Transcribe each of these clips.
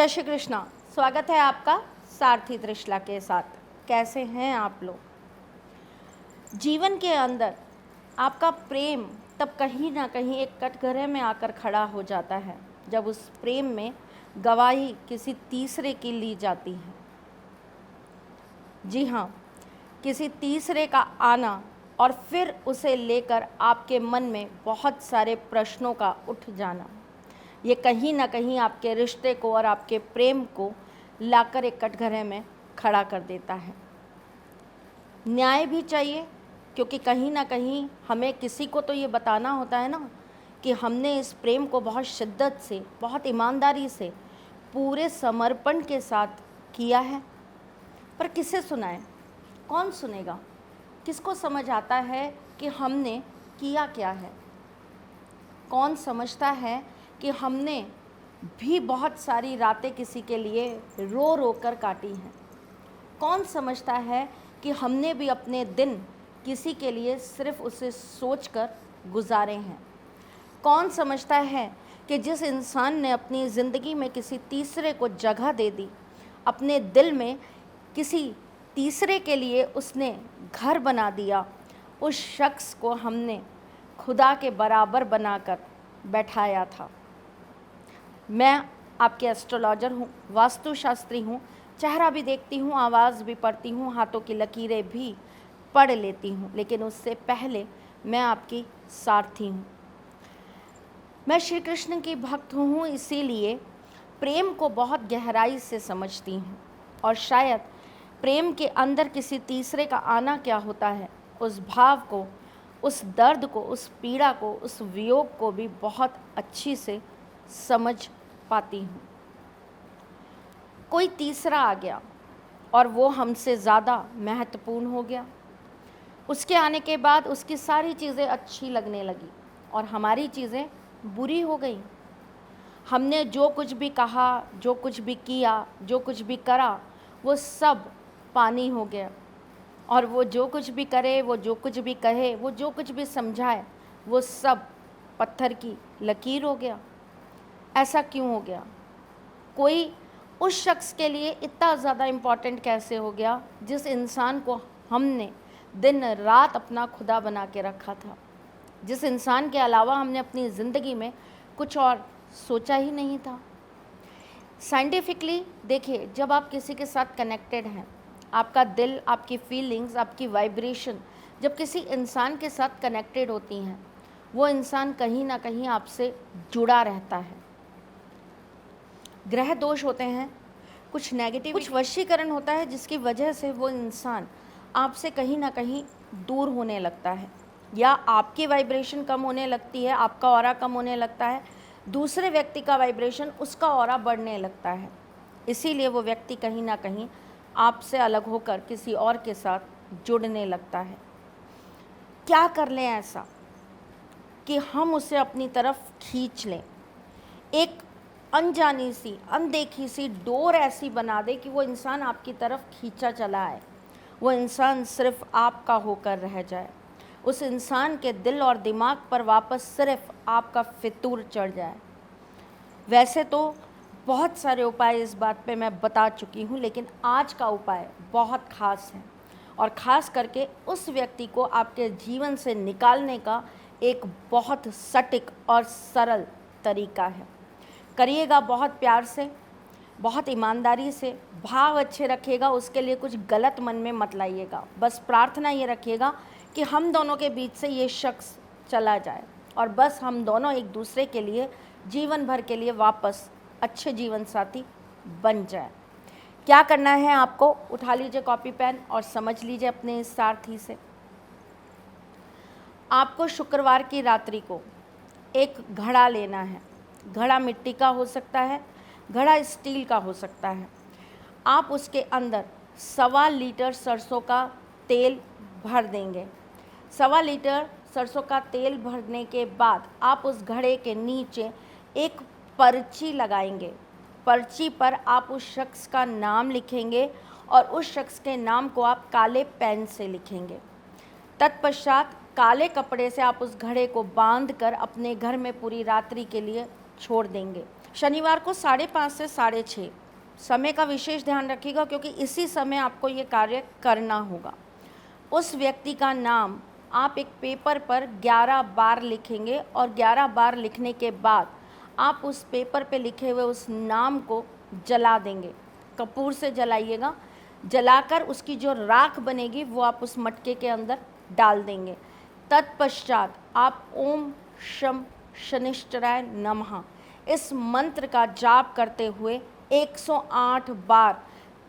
जय श्री कृष्णा। स्वागत है आपका सारथी त्रिशला के साथ। कैसे हैं आप लोग? जीवन के अंदर आपका प्रेम तब कहीं ना कहीं एक कटघरे में आकर खड़ा हो जाता है जब उस प्रेम में गवाही किसी तीसरे की ली जाती है। जी हाँ, किसी तीसरे का आना और फिर उसे लेकर आपके मन में बहुत सारे प्रश्नों का उठ जाना, ये कहीं ना कहीं आपके रिश्ते को और आपके प्रेम को लाकर एक कटघरे में खड़ा कर देता है। न्याय भी चाहिए, क्योंकि कहीं ना कहीं हमें किसी को तो ये बताना होता है ना कि हमने इस प्रेम को बहुत शिद्दत से, बहुत ईमानदारी से, पूरे समर्पण के साथ किया है। पर किसे सुनाएं? कौन सुनेगा? किसको समझ आता है कि हमने किया क्या है? कौन समझता है कि हमने भी बहुत सारी रातें किसी के लिए रो रो कर काटी हैं? कौन समझता है कि हमने भी अपने दिन किसी के लिए सिर्फ उसे सोचकर गुजारे हैं? कौन समझता है कि जिस इंसान ने अपनी ज़िंदगी में किसी तीसरे को जगह दे दी, अपने दिल में किसी तीसरे के लिए उसने घर बना दिया, उस शख्स को हमने खुदा के बराबर बनाकर बैठाया था? मैं आपके एस्ट्रोलॉजर हूँ, वास्तुशास्त्री हूँ, चेहरा भी देखती हूँ, आवाज़ भी पढ़ती हूँ, हाथों की लकीरें भी पढ़ लेती हूँ, लेकिन उससे पहले मैं आपकी सारथी हूँ। मैं श्री कृष्ण की भक्त हूँ, इसीलिए प्रेम को बहुत गहराई से समझती हूँ और शायद प्रेम के अंदर किसी तीसरे का आना क्या होता है, उस भाव को, उस दर्द को, उस पीड़ा को, उस वियोग को भी बहुत अच्छी से समझ पाती हूँ। कोई तीसरा आ गया और वो हमसे ज़्यादा महत्वपूर्ण हो गया। उसके आने के बाद उसकी सारी चीज़ें अच्छी लगने लगी और हमारी चीज़ें बुरी हो गई। हमने जो कुछ भी कहा, जो कुछ भी किया, जो कुछ भी करा, वो सब पानी हो गया। और वो जो कुछ भी करे, वो जो कुछ भी कहे, वो जो कुछ भी समझाए, वो सब पत्थर की लकीर हो गया। ऐसा क्यों हो गया? कोई उस शख्स के लिए इतना ज़्यादा इम्पॉर्टेंट कैसे हो गया जिस इंसान को हमने दिन रात अपना खुदा बना के रखा था, जिस इंसान के अलावा हमने अपनी ज़िंदगी में कुछ और सोचा ही नहीं था। साइंटिफिकली देखिए, जब आप किसी के साथ कनेक्टेड हैं, आपका दिल, आपकी फीलिंग्स, आपकी वाइब्रेशन जब किसी इंसान के साथ कनेक्टेड होती हैं, वो इंसान कहीं ना कहीं आपसे जुड़ा रहता है। ग्रह दोष होते हैं, कुछ नेगेटिव, कुछ वशीकरण होता है जिसकी वजह से वो इंसान आपसे कहीं ना कहीं दूर होने लगता है, या आपकी वाइब्रेशन कम होने लगती है, आपका ऑरा कम होने लगता है, दूसरे व्यक्ति का वाइब्रेशन, उसका ऑरा बढ़ने लगता है। इसीलिए वो व्यक्ति कहीं ना कहीं आपसे अलग होकर किसी और के साथ जुड़ने लगता है। क्या कर लें ऐसा कि हम उसे अपनी तरफ खींच लें? एक अनजानी सी, अनदेखी सी डोर ऐसी बना दे कि वो इंसान आपकी तरफ खींचा चला आए, वो इंसान सिर्फ आपका होकर रह जाए, उस इंसान के दिल और दिमाग पर वापस सिर्फ आपका फितूर चढ़ जाए। वैसे तो बहुत सारे उपाय इस बात पे मैं बता चुकी हूँ, लेकिन आज का उपाय बहुत ख़ास है और ख़ास करके उस व्यक्ति को आपके जीवन से निकालने का एक बहुत सटीक और सरल तरीका है। करिएगा बहुत प्यार से, बहुत ईमानदारी से, भाव अच्छे रखिएगा, उसके लिए कुछ गलत मन में मत लाइएगा। बस प्रार्थना ये रखिएगा कि हम दोनों के बीच से ये शख्स चला जाए और बस हम दोनों एक दूसरे के लिए जीवन भर के लिए वापस अच्छे जीवन साथी बन जाए। क्या करना है आपको? उठा लीजिए कॉपी पेन और समझ लीजिए अपने इस सारथी से। आपको शुक्रवार की रात्रि को एक घड़ा लेना है। घड़ा मिट्टी का हो सकता है, घड़ा स्टील का हो सकता है। आप उसके अंदर 1.25 लीटर सरसों का तेल भर देंगे। 1.25 लीटर सरसों का तेल भरने के बाद आप उस घड़े के नीचे एक पर्ची लगाएंगे। पर्ची पर आप उस शख्स का नाम लिखेंगे और उस शख्स के नाम को आप काले पेन से लिखेंगे। तत्पश्चात काले कपड़े से आप उस घड़े को बांधकर अपने घर में पूरी रात्रि के लिए छोड़ देंगे। शनिवार को 5:30 से 6:30 समय का विशेष ध्यान रखिएगा, क्योंकि इसी समय आपको ये कार्य करना होगा। उस व्यक्ति का नाम आप एक पेपर पर 11 बार लिखेंगे और 11 बार लिखने के बाद आप उस पेपर पे लिखे हुए उस नाम को जला देंगे। कपूर से जलाइएगा। जलाकर उसकी जो राख बनेगी वो आप उस मटके के अंदर डाल देंगे। तत्पश्चात आप ओम शम शनिश्चराय नमः इस मंत्र का जाप करते हुए 108 बार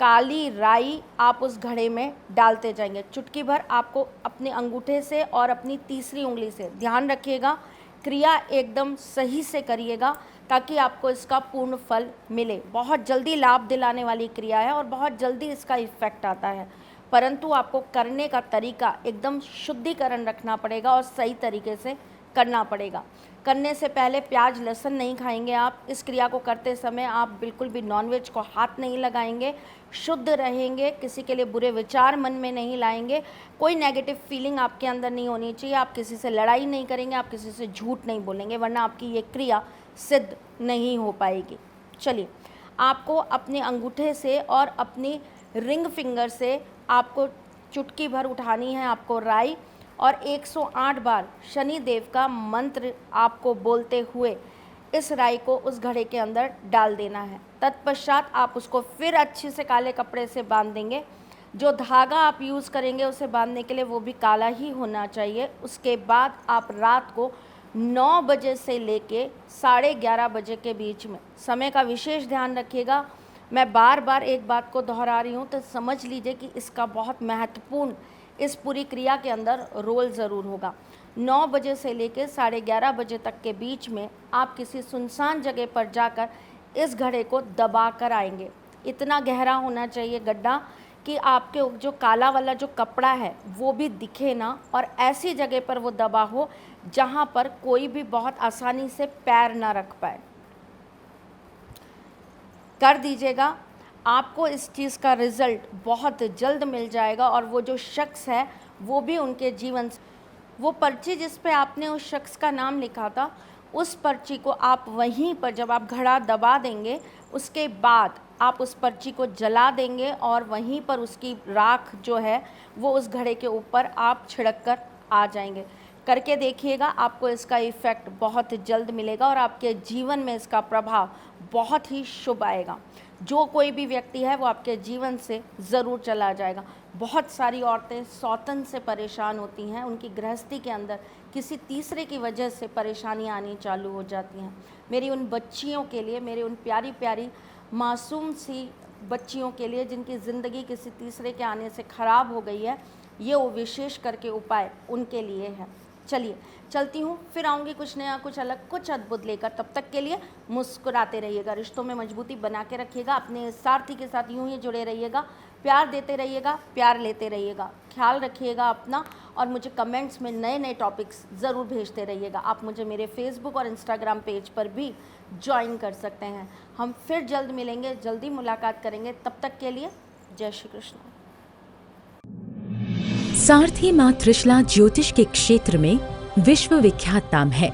काली राई आप उस घड़े में डालते जाएंगे। चुटकी भर आपको अपने अंगूठे से और अपनी तीसरी उंगली से, ध्यान रखिएगा क्रिया एकदम सही से करिएगा ताकि आपको इसका पूर्ण फल मिले। बहुत जल्दी लाभ दिलाने वाली क्रिया है और बहुत जल्दी इसका इफ़ेक्ट आता है, परंतु आपको करने का तरीका एकदम शुद्धिकरण रखना पड़ेगा और सही तरीके से करना पड़ेगा। करने से पहले प्याज लहसुन नहीं खाएंगे आप। इस क्रिया को करते समय आप बिल्कुल भी नॉनवेज को हाथ नहीं लगाएंगे, शुद्ध रहेंगे, किसी के लिए बुरे विचार मन में नहीं लाएंगे, कोई नेगेटिव फीलिंग आपके अंदर नहीं होनी चाहिए। आप किसी से लड़ाई नहीं करेंगे, आप किसी से झूठ नहीं बोलेंगे, वरना आपकी ये क्रिया सिद्ध नहीं हो पाएगी। चलिए, आपको अपने अंगूठे से और अपनी रिंग फिंगर से आपको चुटकी भर उठानी है आपको राई, और 108 बार शनि देव का मंत्र आपको बोलते हुए इस राई को उस घड़े के अंदर डाल देना है। तत्पश्चात आप उसको फिर अच्छे से काले कपड़े से बांध देंगे। जो धागा आप यूज़ करेंगे उसे बांधने के लिए वो भी काला ही होना चाहिए। उसके बाद आप रात को 9 बजे से लेके 11:30 बजे के बीच में, समय का विशेष ध्यान रखिएगा। मैं बार बार एक बात को दोहरा रही हूँ तो समझ लीजिए कि इसका बहुत महत्वपूर्ण इस पूरी क्रिया के अंदर रोल ज़रूर होगा। 9 बजे से लेकर 11:30 बजे तक के बीच में आप किसी सुनसान जगह पर जाकर इस घड़े को दबा कर आएंगे। इतना गहरा होना चाहिए गड्ढा कि आपके जो काला वाला जो कपड़ा है वो भी दिखे ना, और ऐसी जगह पर वो दबा हो जहाँ पर कोई भी बहुत आसानी से पैर ना रख पाए। कर दीजिएगा, आपको इस चीज़ का रिज़ल्ट बहुत जल्द मिल जाएगा। और वो जो शख्स है वो भी उनके जीवन से, वो पर्ची जिस पे आपने उस शख्स का नाम लिखा था, उस पर्ची को आप वहीं पर जब आप घड़ा दबा देंगे उसके बाद आप उस पर्ची को जला देंगे और वहीं पर उसकी राख जो है वो उस घड़े के ऊपर आप छिड़क कर आ जाएंगे। करके देखिएगा, आपको इसका इफ़ेक्ट बहुत जल्द मिलेगा और आपके जीवन में इसका प्रभाव बहुत ही शुभ आएगा। जो कोई भी व्यक्ति है वो आपके जीवन से ज़रूर चला जाएगा। बहुत सारी औरतें सौतन से परेशान होती हैं, उनकी गृहस्थी के अंदर किसी तीसरे की वजह से परेशानियां आनी चालू हो जाती हैं। मेरी उन बच्चियों के लिए, मेरी उन प्यारी प्यारी मासूम सी बच्चियों के लिए जिनकी ज़िंदगी किसी तीसरे के आने से ख़राब हो गई है, ये वो विशेष करके उपाय उनके लिए है। चलिए चलती हूँ, फिर आऊँगी कुछ नया, कुछ अलग, कुछ अद्भुत लेकर। तब तक के लिए मुस्कुराते रहिएगा, रिश्तों में मजबूती बना के रखिएगा, अपने सारथी के साथ यूं ही जुड़े रहिएगा, प्यार देते रहिएगा, प्यार लेते रहिएगा, ख्याल रखिएगा अपना, और मुझे कमेंट्स में नए नए टॉपिक्स ज़रूर भेजते रहिएगा। आप मुझे मेरे फेसबुक और इंस्टाग्राम पेज पर भी ज्वाइन कर सकते हैं। हम फिर जल्द मिलेंगे, जल्दी मुलाकात करेंगे। तब तक के लिए जय श्री कृष्ण। सारथी मां त्रिशला ज्योतिष के क्षेत्र में विश्व विख्यात नाम है।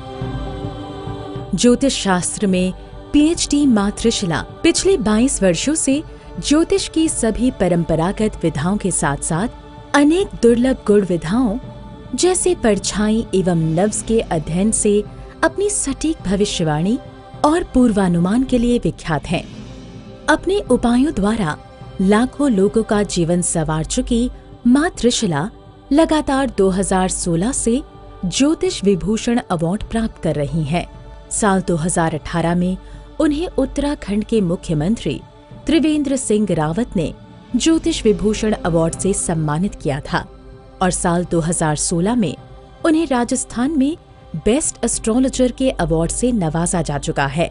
ज्योतिष शास्त्र में पीएचडी मां त्रिशला पिछले 22 वर्षों से ज्योतिष की सभी परंपरागत विधाओं के साथ साथ अनेक दुर्लभ गुण विधाओं जैसे परछाई एवं नव्स के अध्ययन से अपनी सटीक भविष्यवाणी और पूर्वानुमान के लिए विख्यात हैं। अपने उपायों द्वारा लाखों लोगों का जीवन संवार चुकी मां त्रिशला लगातार 2016 से ज्योतिष विभूषण अवार्ड प्राप्त कर रही हैं। साल 2018 में उन्हें उत्तराखंड के मुख्यमंत्री त्रिवेंद्र सिंह रावत ने ज्योतिष विभूषण अवार्ड से सम्मानित किया था और साल 2016 में उन्हें राजस्थान में बेस्ट एस्ट्रोलॉजर के अवार्ड से नवाजा जा चुका है।